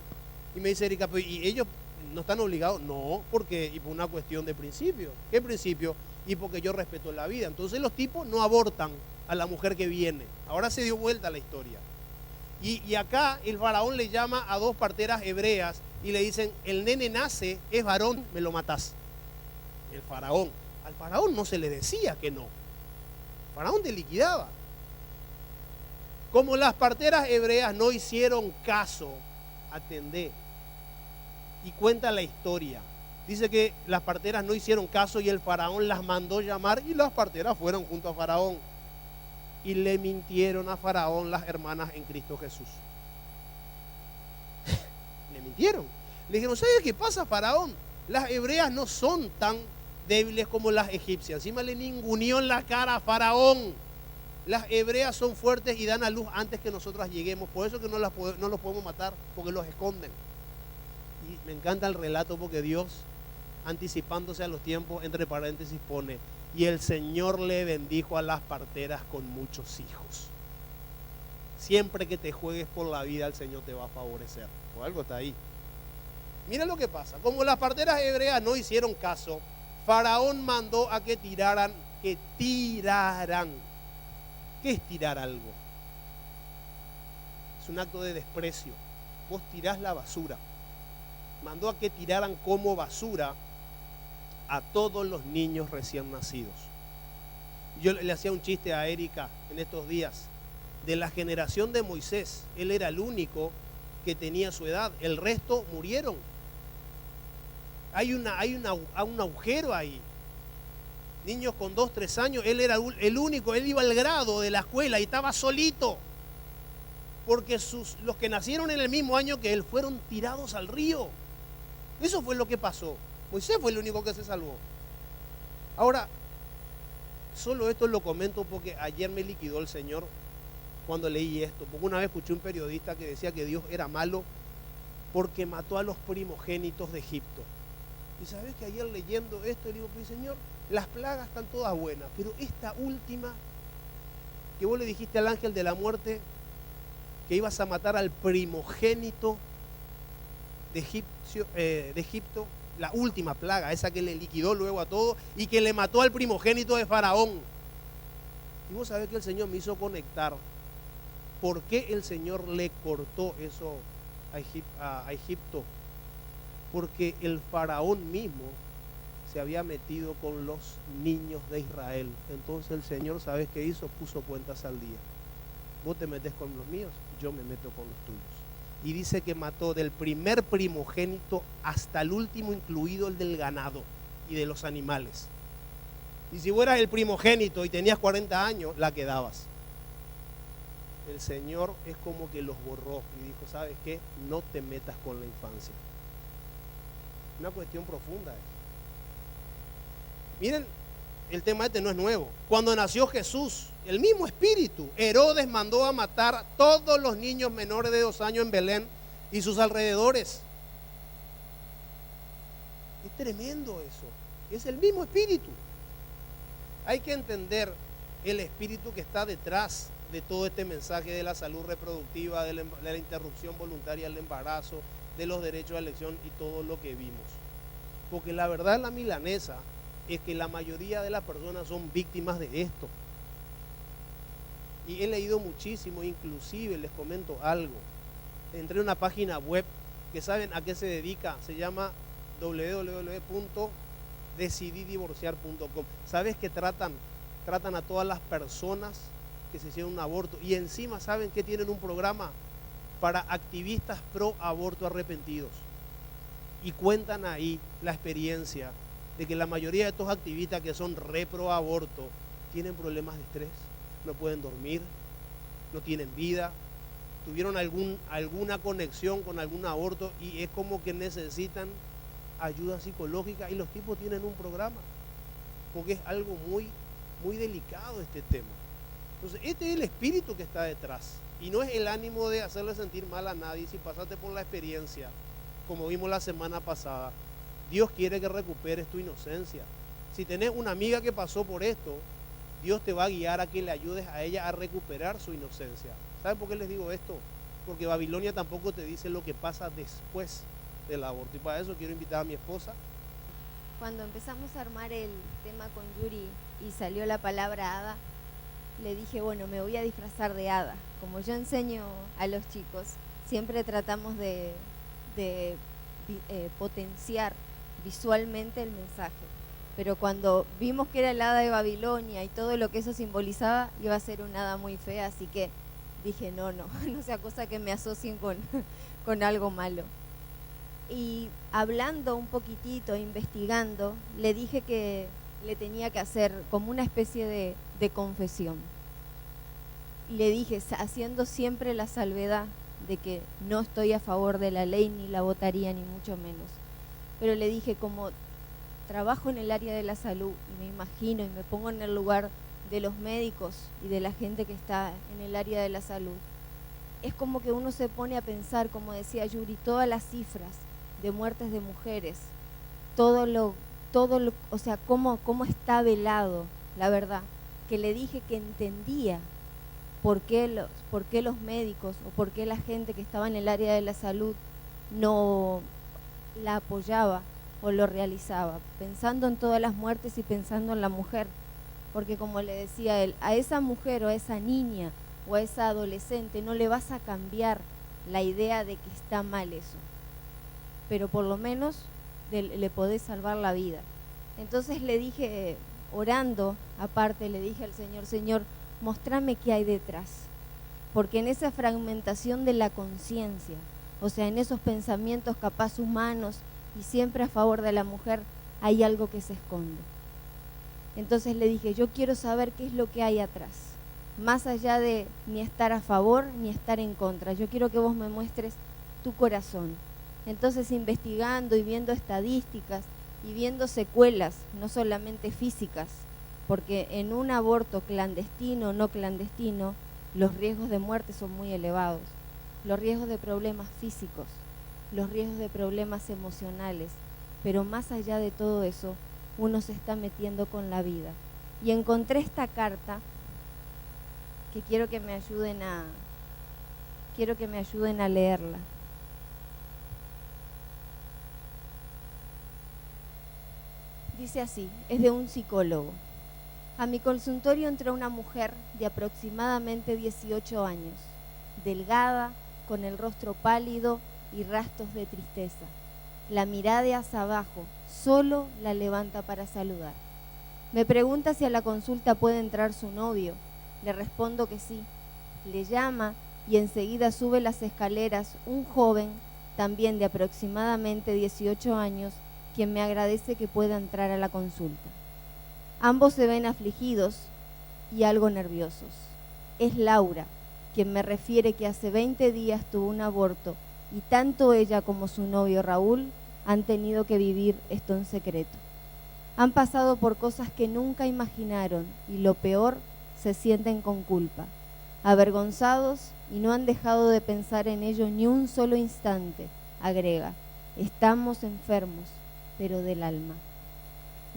Y me dice Erika, y ellos ¿No están obligados? No, porque y por una cuestión de principio. ¿Qué principio? Y porque yo respeto la vida. Entonces los tipos no abortan a la mujer que viene. Ahora se dio vuelta la historia. Y acá el faraón le llama a dos parteras hebreas y le dicen, el nene nace, es varón, me lo matás. El faraón. Al faraón no se le decía que no. El faraón te liquidaba. Como las parteras hebreas no hicieron caso, atendé. Y cuenta la historia. Dice que las parteras no hicieron caso y el faraón las mandó llamar y las parteras fueron junto a faraón. Y le mintieron a faraón las hermanas en Cristo Jesús. Le mintieron. Le dijeron, ¿sabes qué pasa, faraón? Las hebreas no son tan débiles como las egipcias. Encima le ninguneó en la cara a faraón. Las hebreas son fuertes y dan a luz antes que nosotras lleguemos. Por eso que no los podemos matar, porque los esconden. Y me encanta el relato porque Dios, anticipándose a los tiempos, entre paréntesis pone, y el Señor le bendijo a las parteras con muchos hijos. Siempre que te juegues por la vida, el Señor te va a favorecer. O algo está ahí. Mira lo que pasa. Como las parteras hebreas no hicieron caso, Faraón mandó a que tiraran. ¿Qué es tirar algo? Es un acto de desprecio. Vos tirás la basura. Mandó a que tiraran como basura a todos los niños recién nacidos. Yo le hacía un chiste a Erika en estos días. De la generación de Moisés, él era el único que tenía su edad. El resto murieron. Hay un agujero ahí. Niños con 2, 3 años, él era el único, él iba al grado de la escuela y estaba solito. Porque los que nacieron en el mismo año que él fueron tirados al río. Eso fue lo que pasó. Moisés fue el único que se salvó. Ahora, solo esto lo comento porque ayer me liquidó el Señor cuando leí esto. Porque una vez escuché un periodista que decía que Dios era malo porque mató a los primogénitos de Egipto. Y sabes que ayer leyendo esto, le digo, pues Señor, las plagas están todas buenas, pero esta última, que vos le dijiste al ángel de la muerte que ibas a matar al primogénito de Egipto, la última plaga, esa que le liquidó luego a todo y que le mató al primogénito de Faraón. Y vos sabés que el Señor me hizo conectar por qué el Señor le cortó eso a Egipto. Porque el faraón mismo se había metido con los niños de Israel. Entonces el Señor, ¿sabes qué hizo? Puso cuentas al día. Vos te metes con los míos, yo me meto con los tuyos. Y dice que mató del primer primogénito hasta el último, incluido el del ganado y de los animales. Y si fueras el primogénito y tenías 40 años, la quedabas. El Señor es como que los borró y dijo, ¿sabes qué? No te metas con la infancia. Una cuestión profunda es. Miren, el tema este no es nuevo. Cuando nació Jesús, el mismo espíritu, Herodes mandó a matar a todos los niños menores de 2 años en Belén y sus alrededores. Es tremendo eso. Es el mismo espíritu. Hay que entender el espíritu que está detrás de todo este mensaje de la salud reproductiva, de la interrupción voluntaria del embarazo, de los derechos de elección y todo lo que vimos. Porque la verdad, la milanesa es que la mayoría de las personas son víctimas de esto. Y he leído muchísimo, inclusive les comento algo. Entré a una página web que saben a qué se dedica, se llama www.decididivorciar.com. ¿Sabes que tratan a todas las personas que se hicieron un aborto? Y encima saben que tienen un programa para activistas pro aborto arrepentidos. Y cuentan ahí la experiencia de que la mayoría de estos activistas que son re pro aborto tienen problemas de estrés, no pueden dormir, no tienen vida, tuvieron alguna conexión con algún aborto y es como que necesitan ayuda psicológica y los tipos tienen un programa, porque es algo muy, muy delicado este tema. Entonces, este es el espíritu que está detrás y no es el ánimo de hacerle sentir mal a nadie. Si pasaste por la experiencia, como vimos la semana pasada, Dios quiere que recuperes tu inocencia. Si tenés una amiga que pasó por esto, Dios te va a guiar a que le ayudes a ella a recuperar su inocencia. ¿Saben por qué les digo esto? Porque Babilonia tampoco te dice lo que pasa después del aborto. Y para eso quiero invitar a mi esposa. Cuando empezamos a armar el tema con Yuri y salió la palabra hada, le dije, bueno, me voy a disfrazar de hada. Como yo enseño a los chicos, siempre tratamos de potenciar visualmente el mensaje. Pero cuando vimos que era el hada de Babilonia y todo lo que eso simbolizaba, iba a ser una hada muy fea, así que dije, no sea cosa que me asocien con algo malo. Y hablando un poquitito, investigando, le dije que le tenía que hacer como una especie de confesión. Le dije, haciendo siempre la salvedad de que no estoy a favor de la ley, ni la votaría, ni mucho menos. Pero le dije, como trabajo en el área de la salud y me imagino y me pongo en el lugar de los médicos y de la gente que está en el área de la salud, es como que uno se pone a pensar, como decía Yuri, todas las cifras de muertes de mujeres, todo lo, o sea, cómo está velado, la verdad, que le dije que entendía por qué los médicos o por qué la gente que estaba en el área de la salud no la apoyaba o lo realizaba, pensando en todas las muertes y pensando en la mujer, porque como le decía él, a esa mujer o a esa niña o a esa adolescente no le vas a cambiar la idea de que está mal eso, pero por lo menos le podés salvar la vida. Entonces le dije, orando aparte, le dije al Señor, Señor, mostrame qué hay detrás, porque en esa fragmentación de la conciencia, o sea, en esos pensamientos capaz humanos y siempre a favor de la mujer, hay algo que se esconde. Entonces le dije, yo quiero saber qué es lo que hay atrás, más allá de ni estar a favor ni estar en contra. Yo quiero que vos me muestres tu corazón. Entonces, investigando y viendo estadísticas y viendo secuelas, no solamente físicas, porque en un aborto clandestino o no clandestino, los riesgos de muerte son muy elevados, los riesgos de problemas físicos, los riesgos de problemas emocionales, pero más allá de todo eso, uno se está metiendo con la vida. Y encontré esta carta que quiero que me ayuden a leerla. Dice así, es de un psicólogo. A mi consultorio entró una mujer de aproximadamente 18 años, delgada, con el rostro pálido y rastros de tristeza. La mirada hacia abajo, solo la levanta para saludar. Me pregunta si a la consulta puede entrar su novio. Le respondo que sí. Le llama y enseguida sube las escaleras un joven, también de aproximadamente 18 años, quien me agradece que pueda entrar a la consulta. Ambos se ven afligidos y algo nerviosos. Es Laura, quien me refiere que hace 20 días tuvo un aborto y tanto ella como su novio Raúl han tenido que vivir esto en secreto. Han pasado por cosas que nunca imaginaron y lo peor, se sienten con culpa, avergonzados y no han dejado de pensar en ello ni un solo instante, agrega. Estamos enfermos, pero del alma.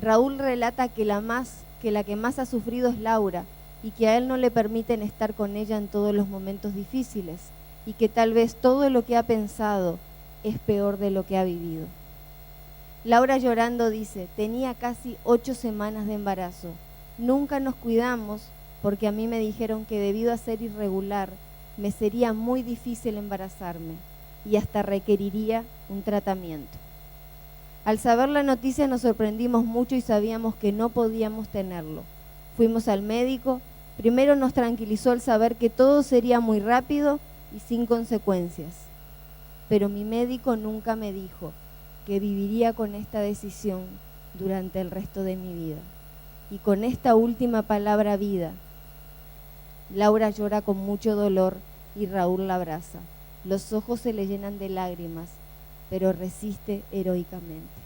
Raúl relata que la que más ha sufrido es Laura y que a él no le permiten estar con ella en todos los momentos difíciles y que tal vez todo lo que ha pensado es peor de lo que ha vivido. Laura llorando dice, tenía casi 8 semanas de embarazo. Nunca nos cuidamos porque a mí me dijeron que debido a ser irregular me sería muy difícil embarazarme y hasta requeriría un tratamiento. Al saber la noticia nos sorprendimos mucho y sabíamos que no podíamos tenerlo. Fuimos al médico, primero nos tranquilizó al saber que todo sería muy rápido y sin consecuencias. Pero mi médico nunca me dijo que viviría con esta decisión durante el resto de mi vida. Y con esta última palabra vida, Laura llora con mucho dolor y Raúl la abraza. Los ojos se le llenan de lágrimas, pero resiste heroicamente.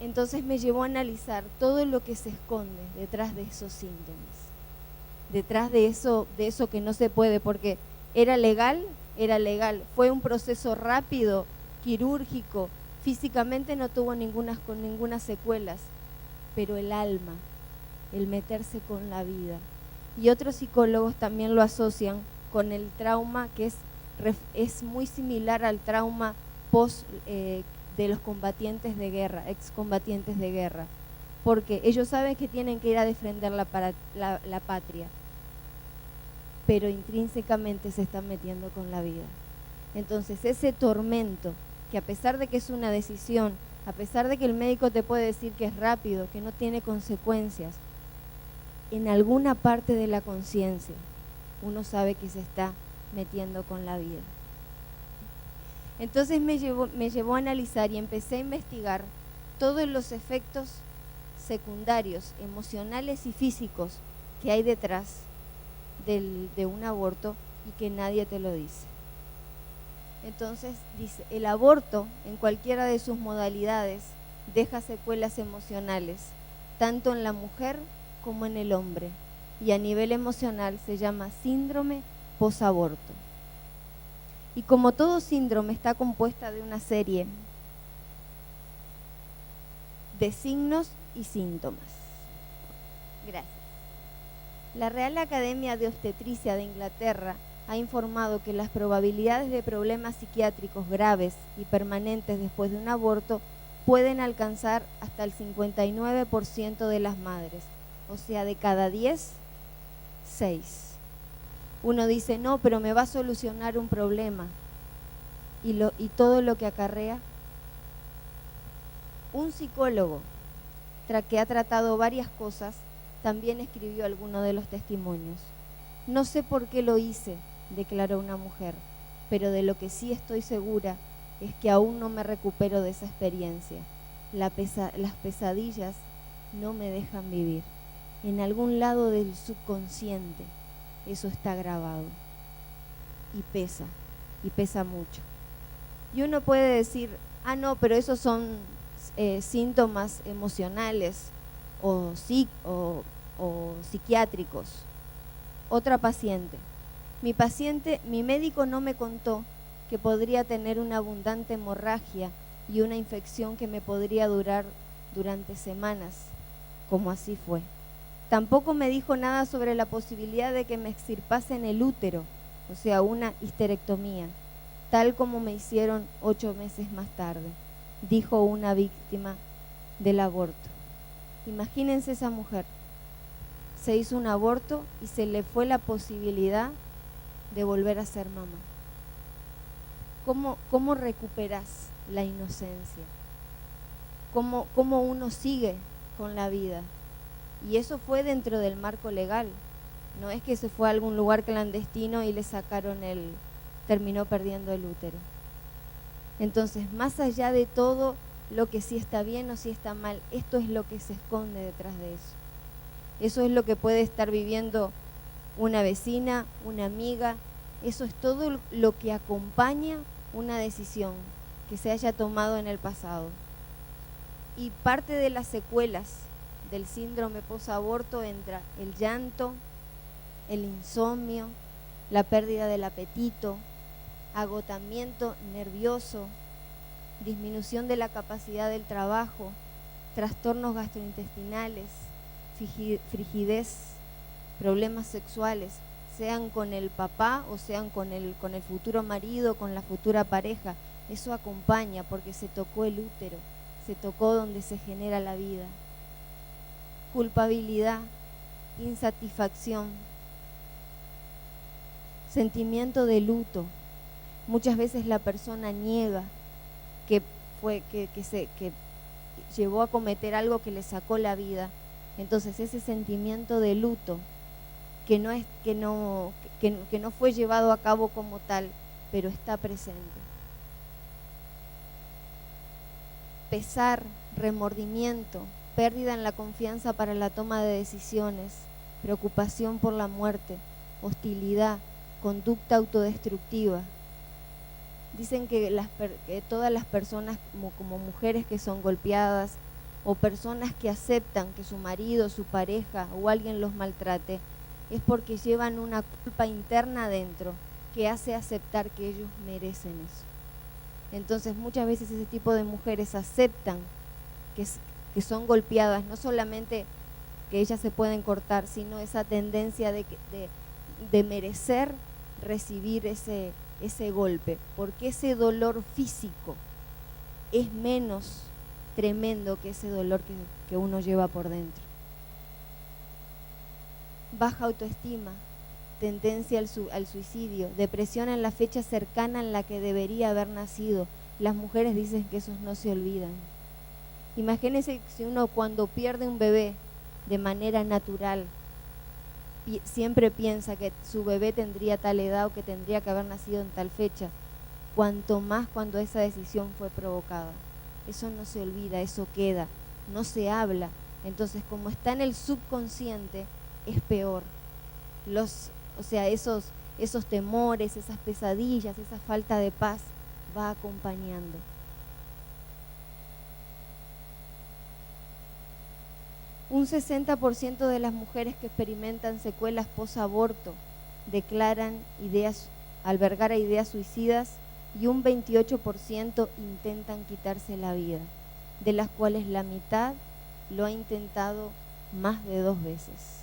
Entonces me llevó a analizar todo lo que se esconde detrás de esos síntomas, detrás de eso que no se puede, porque era legal, fue un proceso rápido, quirúrgico, físicamente no tuvo ninguna secuelas, pero el alma, el meterse con la vida. Y otros psicólogos también lo asocian con el trauma, que es es muy similar al trauma post de los combatientes de guerra, excombatientes de guerra, porque ellos saben que tienen que ir a defender la patria, pero intrínsecamente se están metiendo con la vida. Entonces ese tormento, que a pesar de que es una decisión, a pesar de que el médico te puede decir que es rápido, que no tiene consecuencias, en alguna parte de la conciencia uno sabe que se está metiendo con la vida. Entonces me llevó a analizar y empecé a investigar todos los efectos secundarios, emocionales y físicos que hay detrás de un aborto y que nadie te lo dice. Entonces dice, el aborto en cualquiera de sus modalidades deja secuelas emocionales, tanto en la mujer como en el hombre, y a nivel emocional se llama síndrome posaborto. Y como todo síndrome está compuesta de una serie de signos y síntomas. Gracias. La Real Academia de Obstetricia de Inglaterra ha informado que las probabilidades de problemas psiquiátricos graves y permanentes después de un aborto pueden alcanzar hasta el 59% de las madres, o sea, de cada 10, 6. Uno dice, no, pero me va a solucionar un problema, y todo lo que acarrea. Un psicólogo que ha tratado varias cosas también escribió alguno de los testimonios. No sé por qué lo hice, declaró una mujer, pero de lo que sí estoy segura es que aún no me recupero de esa experiencia. Las pesadillas no me dejan vivir. En algún lado del subconsciente eso está grabado y pesa mucho. Y uno puede decir, no, pero esos son síntomas emocionales o psiquiátricos. Otra paciente. Mi médico no me contó que podría tener una abundante hemorragia y una infección que me podría durar durante semanas, como así fue. Tampoco me dijo nada sobre la posibilidad de que me extirpasen el útero, o sea, una histerectomía, tal como me hicieron 8 meses más tarde, dijo una víctima del aborto. Imagínense esa mujer, se hizo un aborto y se le fue la posibilidad de volver a ser mamá. ¿Cómo recuperas la inocencia? ¿Cómo uno sigue con la vida? Y eso fue dentro del marco legal. No es que se fue a algún lugar clandestino y le sacaron terminó perdiendo el útero. Entonces, más allá de todo lo que sí está bien o sí está mal, esto es lo que se esconde detrás de eso. Eso es lo que puede estar viviendo una vecina, una amiga. Eso es todo lo que acompaña una decisión que se haya tomado en el pasado. Y parte de las secuelas del síndrome posaborto entra el llanto, el insomnio, la pérdida del apetito, agotamiento nervioso, disminución de la capacidad del trabajo, trastornos gastrointestinales, frigidez, problemas sexuales, sean con el papá o sean con el futuro marido, con la futura pareja. Eso acompaña porque se tocó el útero, se tocó donde se genera la vida. Culpabilidad, insatisfacción, sentimiento de luto. Muchas veces la persona niega que llevó a cometer algo que le sacó la vida. Entonces ese sentimiento de luto que no fue llevado a cabo como tal, pero está presente. Pesar, remordimiento, pérdida en la confianza para la toma de decisiones, preocupación por la muerte, hostilidad, conducta autodestructiva. Dicen que todas las personas como mujeres que son golpeadas o personas que aceptan que su marido, su pareja o alguien los maltrate, es porque llevan una culpa interna adentro que hace aceptar que ellos merecen eso. Entonces muchas veces ese tipo de mujeres aceptan que son golpeadas, no solamente que ellas se pueden cortar, sino esa tendencia de merecer recibir ese golpe, porque ese dolor físico es menos tremendo que ese dolor que uno lleva por dentro. Baja autoestima, tendencia al suicidio, depresión en la fecha cercana en la que debería haber nacido. Las mujeres dicen que esos no se olvidan. Imagínense si uno cuando pierde un bebé de manera natural, siempre piensa que su bebé tendría tal edad o que tendría que haber nacido en tal fecha, cuanto más cuando esa decisión fue provocada. Eso no se olvida, eso queda, no se habla. Entonces, como está en el subconsciente, es peor. Esos temores, esas pesadillas, esa falta de paz va acompañando. Un 60% de las mujeres que experimentan secuelas post-aborto declaran albergar a ideas suicidas y un 28% intentan quitarse la vida, de las cuales la mitad lo ha intentado más de 2 veces.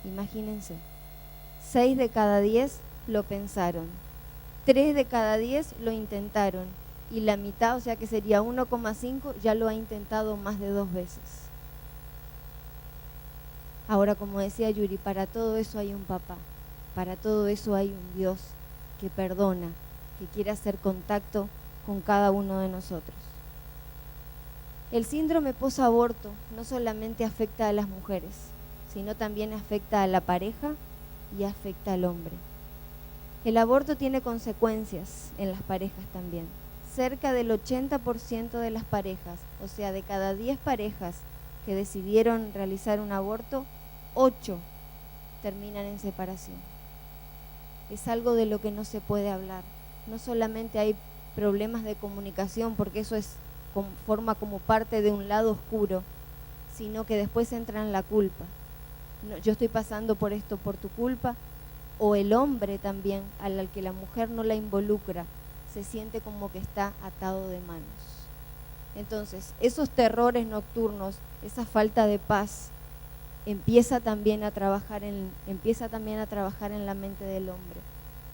Imagínense, 6 de cada 10 lo pensaron, 3 de cada 10 lo intentaron y la mitad, o sea que sería 1,5, ya lo ha intentado más de 2 veces. Ahora, como decía Yuri, para todo eso hay un papá, para todo eso hay un Dios que perdona, que quiere hacer contacto con cada uno de nosotros. El síndrome post-aborto no solamente afecta a las mujeres, sino también afecta a la pareja y afecta al hombre. El aborto tiene consecuencias en las parejas también. Cerca del 80% de las parejas, o sea, de cada 10 parejas que decidieron realizar un aborto, 8 terminan en separación. Es algo de lo que no se puede hablar. No solamente hay problemas de comunicación, porque eso forma como parte de un lado oscuro, sino que después entra en la culpa. No, yo estoy pasando por esto por tu culpa, o el hombre también, al que la mujer no la involucra, se siente como que está atado de manos. Entonces, esos terrores nocturnos, esa falta de paz, empieza también a trabajar en la mente del hombre.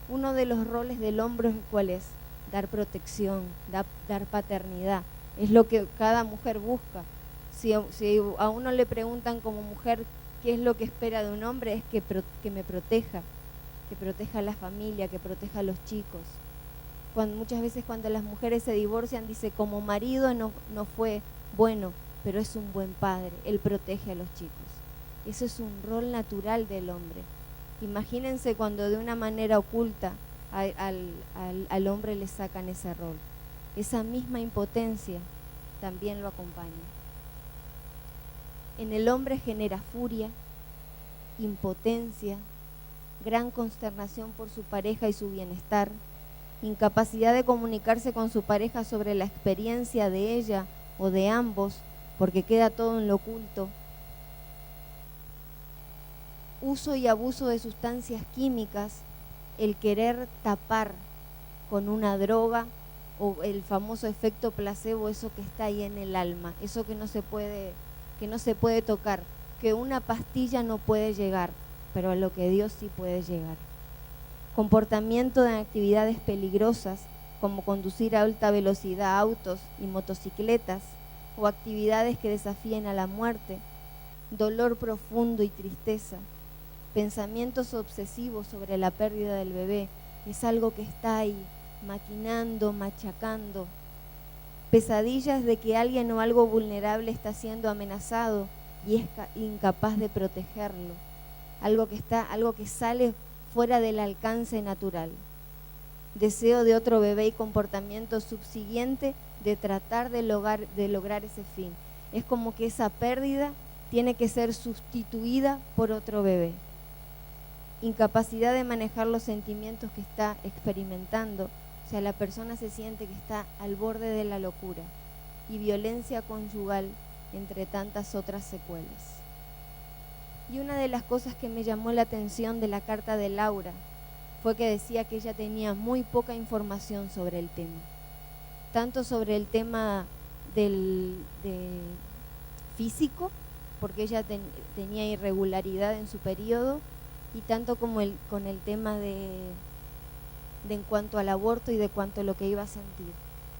Uno de los roles del hombre, ¿cuál es? Dar protección, dar paternidad. Es lo que cada mujer busca. Si a uno le preguntan como mujer qué es lo que espera de un hombre, es que me proteja, que proteja a la familia, que proteja a los chicos. Muchas veces cuando las mujeres se divorcian, dice, como marido no fue bueno, pero es un buen padre, él protege a los chicos. Eso es un rol natural del hombre. Imagínense cuando de una manera oculta al hombre le sacan ese rol. Esa misma impotencia también lo acompaña. En el hombre genera furia, impotencia, gran consternación por su pareja y su bienestar, incapacidad de comunicarse con su pareja sobre la experiencia de ella o de ambos, porque queda todo en lo oculto. Uso y abuso de sustancias químicas, el querer tapar con una droga o el famoso efecto placebo, eso que está ahí en el alma, eso que no se puede tocar, que una pastilla no puede llegar, pero a lo que Dios sí puede llegar. Comportamiento en actividades peligrosas, como conducir a alta velocidad autos y motocicletas, o actividades que desafíen a la muerte, dolor profundo y tristeza, pensamientos obsesivos sobre la pérdida del bebé, es algo que está ahí, maquinando, machacando, pesadillas de que alguien o algo vulnerable está siendo amenazado y es incapaz de protegerlo, algo que sale fuera del alcance natural, deseo de otro bebé y comportamiento subsiguiente de tratar de lograr ese fin. Es como que esa pérdida tiene que ser sustituida por otro bebé. Incapacidad de manejar los sentimientos que está experimentando, o sea, la persona se siente que está al borde de la locura, y violencia conyugal, entre tantas otras secuelas. Y una de las cosas que me llamó la atención de la carta de Laura fue que decía que ella tenía muy poca información sobre el tema, tanto sobre el tema de físico, porque ella tenía irregularidad en su periodo, y tanto como con el tema de en cuanto al aborto y de cuanto a lo que iba a sentir.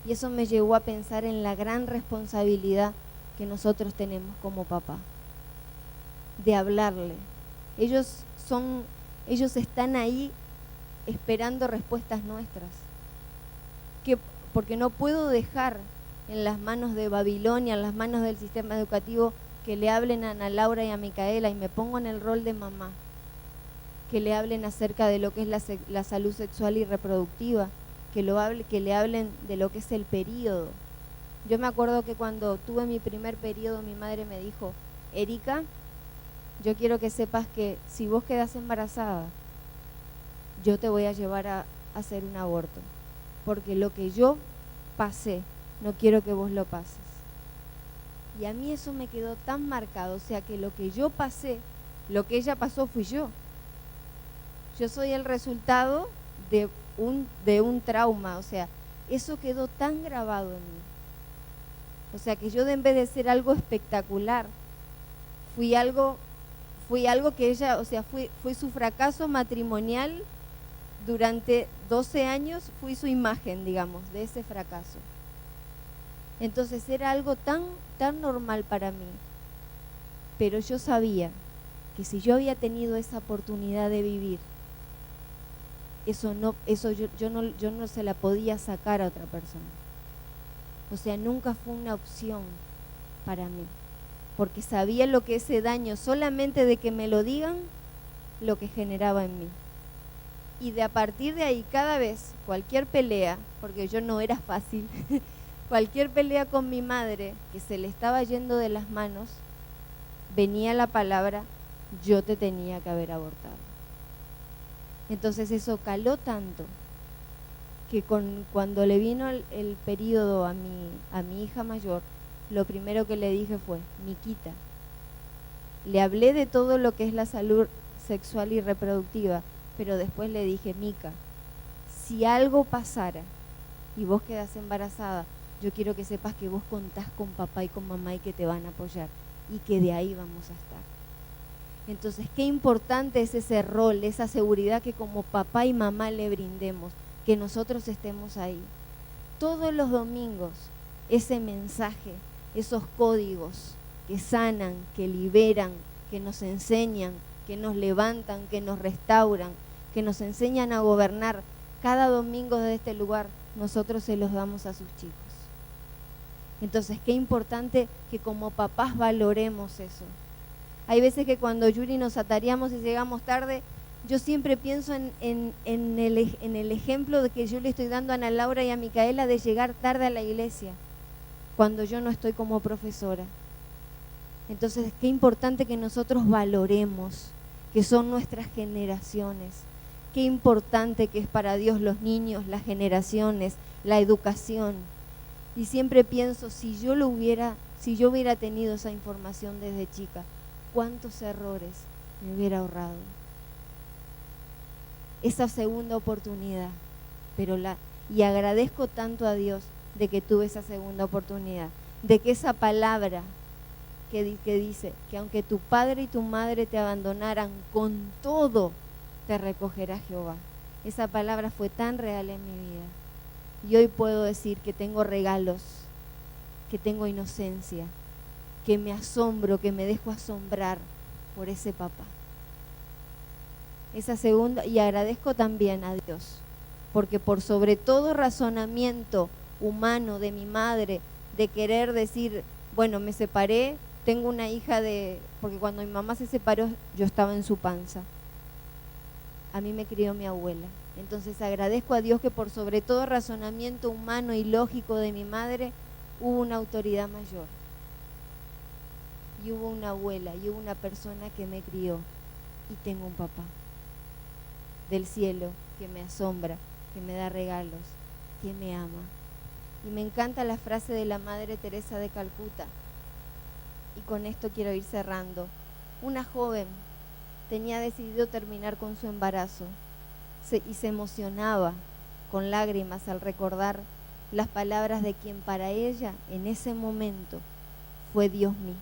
Y eso me llevó a pensar en la gran responsabilidad que nosotros tenemos como papá, de hablarle. Ellos están ahí esperando respuestas nuestras, porque no puedo dejar en las manos de Babilonia, en las manos del sistema educativo, que le hablen a Ana Laura y a Micaela, y me pongo en el rol de mamá, que le hablen acerca de lo que es la salud sexual y reproductiva, que le hablen de lo que es el período. Yo me acuerdo que cuando tuve mi primer periodo, mi madre me dijo: Erika, yo quiero que sepas que si vos quedás embarazada, yo te voy a llevar a hacer un aborto, porque lo que yo pasé, no quiero que vos lo pases. Y a mí eso me quedó tan marcado, o sea que lo que yo pasé, lo que ella pasó fui yo. Yo soy el resultado de un trauma, o sea, eso quedó tan grabado en mí. O sea que yo, en vez de ser algo espectacular, fui algo que ella, o sea, fui su fracaso matrimonial durante 12 años, fui su imagen, digamos, de ese fracaso. Entonces era algo tan normal para mí, pero yo sabía que si yo había tenido esa oportunidad de vivir, yo no se la podía sacar a otra persona. O sea, nunca fue una opción para mí, porque sabía lo que ese daño, solamente de que me lo digan, lo que generaba en mí. Y a partir de ahí, cada vez, cualquier pelea, porque yo no era fácil, cualquier pelea con mi madre que se le estaba yendo de las manos, venía la palabra: yo te tenía que haber abortado. Entonces eso caló tanto que cuando le vino el periodo a mi hija mayor, lo primero que le dije fue: Miquita. Le hablé de todo lo que es la salud sexual y reproductiva, pero después le dije: Mica, si algo pasara y vos quedás embarazada, yo quiero que sepas que vos contás con papá y con mamá y que te van a apoyar y que de ahí vamos a estar. Entonces, qué importante es ese rol, esa seguridad que como papá y mamá le brindemos, que nosotros estemos ahí. Todos los domingos, ese mensaje, esos códigos que sanan, que liberan, que nos enseñan, que nos levantan, que nos restauran, que nos enseñan a gobernar, cada domingo desde este lugar, nosotros se los damos a sus chicos. Entonces, qué importante que como papás valoremos eso. Hay veces que cuando Yuri nos atareamos y llegamos tarde, yo siempre pienso en el ejemplo de que yo le estoy dando a Ana Laura y a Micaela de llegar tarde a la iglesia, cuando yo no estoy como profesora. Entonces, qué importante que nosotros valoremos que son nuestras generaciones. Qué importante que es para Dios los niños, las generaciones, la educación. Y siempre pienso, si yo hubiera tenido esa información desde chica, cuántos errores me hubiera ahorrado. Esa segunda oportunidad, y agradezco tanto a Dios de que tuve esa segunda oportunidad, de que esa palabra que dice que aunque tu padre y tu madre te abandonaran, con todo te recogerá Jehová. Esa palabra fue tan real en mi vida. Y hoy puedo decir que tengo regalos, que tengo inocencia, que me asombro, que me dejo asombrar por ese papá. Esa segunda, y agradezco también a Dios, porque por sobre todo razonamiento humano de mi madre, de querer decir, bueno, me separé, tengo una hija porque cuando mi mamá se separó, yo estaba en su panza. A mí me crió mi abuela. Entonces agradezco a Dios que por sobre todo razonamiento humano y lógico de mi madre, hubo una autoridad mayor. Y hubo una abuela, y hubo una persona que me crió. Y tengo un papá del cielo que me asombra, que me da regalos, que me ama. Y me encanta la frase de la Madre Teresa de Calcuta. Y con esto quiero ir cerrando. Una joven tenía decidido terminar con su embarazo y se emocionaba con lágrimas al recordar las palabras de quien para ella en ese momento fue Dios mismo.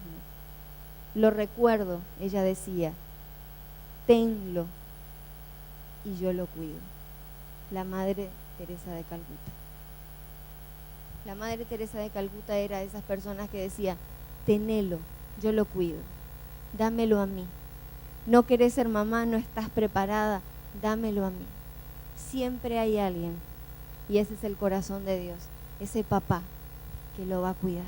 Lo recuerdo, ella decía, tenlo y yo lo cuido. la Madre Teresa de Calcuta. La Madre Teresa de Calcuta era de esas personas que decía, tenelo, yo lo cuido, dámelo a mí. No querés ser mamá, no estás preparada, dámelo a mí. Siempre hay alguien, y ese es el corazón de Dios, ese papá que lo va a cuidar.